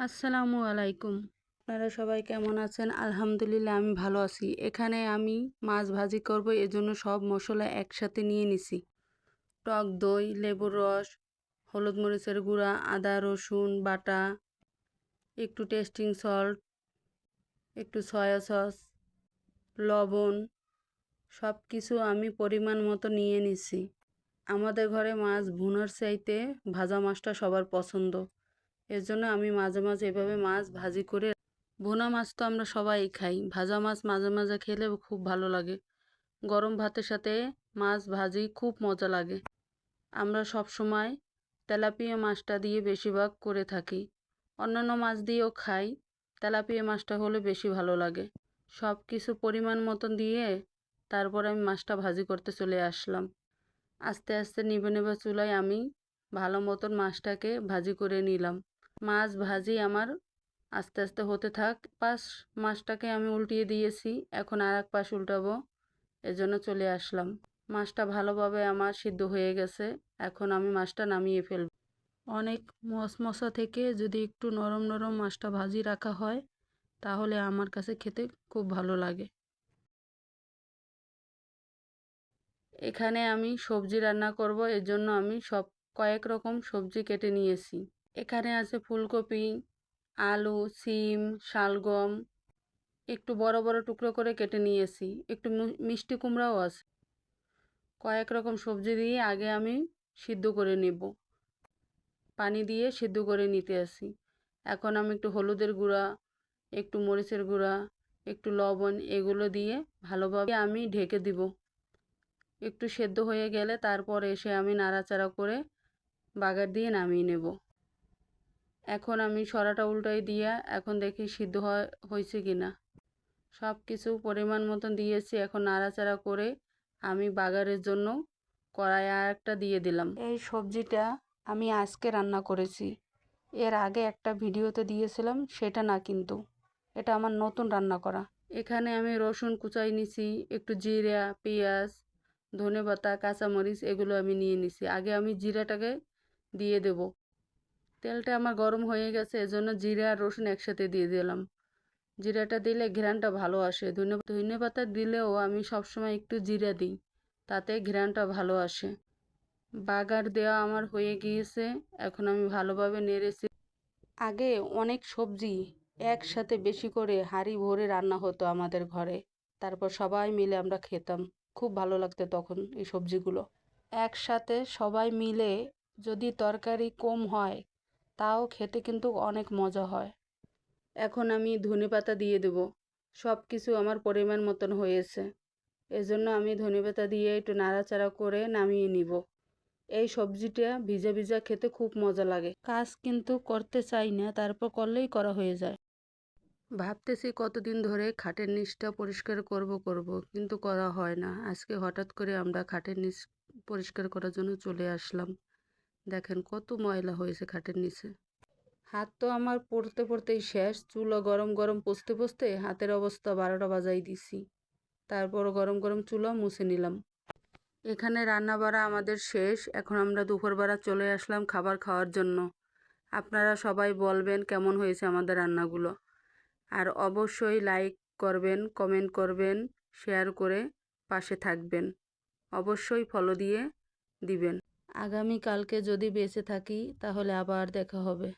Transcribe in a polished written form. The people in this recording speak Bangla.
আসসালামু আলাইকুম। আপনারা সবাই কেমন আছেন? আলহামদুলিল্লাহ আমি ভালো আছি। এখানে আমি মাছ ভাজি করব, এজন্য সব মশলা একসাথে নিয়ে নিছি। টক দই, লেবুর রস, হলুদ মরিচের গুঁড়া, আদা রসুন বাটা, একটু টেস্টিং সল্ট, একটু সয়া সস, লবণ, সব কিছু আমি পরিমাণ মতো নিয়ে নিছি। আমাদের ঘরে মাছ ভুনার চাইতে ভাজা মাছটা সবার পছন্দ। এর জন্য আমি মাঝে মাঝে এভাবে মাছ ভাজি করে, ভুনা মাছ তো আমরা সবাই খাই, ভাজা মাছ মাঝে মাঝে খেলে খুব ভালো লাগে। গরম ভাতের সাথে মাছ ভাজি খুব মজা লাগে। আমরা সব সময় তেলাপিয়া মাছটা দিয়ে বেশিরভাগ করে থাকি। অন্যান্য মাছ দিয়েও খাই, তেলাপিয়া মাছটা হলে বেশি ভালো লাগে। সব কিছু পরিমাণ মতন দিয়ে তারপর আমি মাছটা ভাজি করতে চলে আসলাম। আস্তে আস্তে নিভে নিভে চুলায় আমি ভালো মতন মাছটাকে ভাজি করে নিলাম। মাছ ভাজি আমার আস্তে আস্তে হতে থাক। পাশ মাছটাকে আমি উল্টিয়ে দিয়েছি, এখন আর এক পাশ উল্টাবো, এজন্য চলে আসলাম। মাছটা ভালোভাবে আমার সিদ্ধ হয়ে গেছে, এখন আমি মাছটা নামিয়ে ফেলব। অনেক মশমশা থেকে যদি একটু নরম নরম মাছটা ভাজি রাখা হয় তাহলে আমার কাছে খেতে খুব ভালো লাগে। এখানে আমি সবজি রান্না করব, এর জন্য আমি কয়েক রকম সবজি কেটে নিয়েছি। এখানে আছে ফুলকপি, আলু, সিম, শালগম, একটু বড় বড় টুকরো করে কেটে নিয়েছি, একটু মিষ্টি কুমড়াও আছে। কয়েক রকম সবজি দিয়ে আগে আমি সিদ্ধ করে নেব, পানি দিয়ে সিদ্ধ করে নিতে আসি। এখন আমি একটু হলুদের গুঁড়া, একটু মরিচের গুঁড়া, একটু লবণ এগুলো দিয়ে ভালোভাবে আমি ঢেকে দিব। একটু সেদ্ধ হয়ে গেলে তারপর এসে আমি নাড়াচাড়া করে বাগার দিয়ে নামিয়ে নেব। এখন আমি সরাটা উল্টাই দিয়ে এখন দেখি সিদ্ধ হয়েছে কিনা। সব কিছু পরিমাণ মতন দিয়েছি, এখন নাড়াচাড়া করে আমি বাগারের জন্য কড়াই আর একটা দিয়ে দিলাম। এই সবজিটা আমি আজকে রান্না করেছি, এর আগে একটা ভিডিওতে দিয়েছিলাম সেটা না, কিন্তু এটা আমার নতুন রান্না করা। এখানে আমি রসুন কুচাই নিছি, একটু জিরা, পেঁয়াজ, ধনেপাতা, কাঁচামরিচ এগুলো আমি নিয়ে নিছি। আগে আমি জিরাটাকে দিয়ে দেব। তেলটা আমার গরম হয়ে গেছে, এজন্য জিরা আর রসুন একসাথে দিয়ে দিলাম। জিরাটা দিলে ঘ্রাণটা ভালো আসে। ধনেপাতা দিলেও আমি সবসময় একটু জিরা দিই, তাতে ঘ্রাণটা ভালো আসে। বাগার দেওয়া আমার হয়ে গিয়েছে, এখন আমি ভালোভাবে নেড়েছি। আগে অনেক সবজি একসাথে বেশি করে হাঁড়ি ভরে রান্না হতো আমাদের ঘরে, তারপর সবাই মিলে আমরা খেতাম, খুব ভালো লাগতো তখন এই সবজিগুলো। একসাথে সবাই মিলে যদি তরকারি কম হয় তাও খেতে কিন্তু অনেক মজা হয়। এখন আমি ধনেপাতা দিয়ে দেব। সব কিছু আমার পরিমাণ মতন হয়েছে, এজন্য আমি ধনেপাতা দিয়ে একটু নাড়াচাড়া করে নামিয়ে নিব। এই সবজিটা ভিজা ভিজা খেতে খুব মজা লাগে। কাজ কিন্তু করতে চাই না, তারপর করলেই করা হয়ে যায়। ভাবতেছি কতদিন ধরে খাটের নিচটা পরিষ্কার করব, কিন্তু করা হয় না। আজকে হঠাৎ করে আমরা খাটের নিচ পরিষ্কার করার জন্য চলে আসলাম। দেখেন কত ময়লা হয়েছে খাটের নিচে। হাত তো আমার পড়তে পড়তেই শেষ, চুলো গরম গরম পুছতে পুছতে হাতের অবস্থা 12টা বাজাই দিছি। তারপর গরম গরম চুলো মুছে নিলাম। এখানে রান্না বাড়া আমাদের শেষ, এখন আমরা দুপুরবেলা চলে আসলাম খাবার খাওয়ার জন্য। আপনারা সবাই বলবেন কেমন হয়েছে আমাদের রান্নাগুলো, আর অবশ্যই লাইক করবেন, কমেন্ট করবেন, শেয়ার করে পাশে থাকবেন, অবশ্যই ফলো দিয়ে দিবেন। আগামীকালকে যদি বেঁচে থাকি তাহলে আবার দেখা হবে।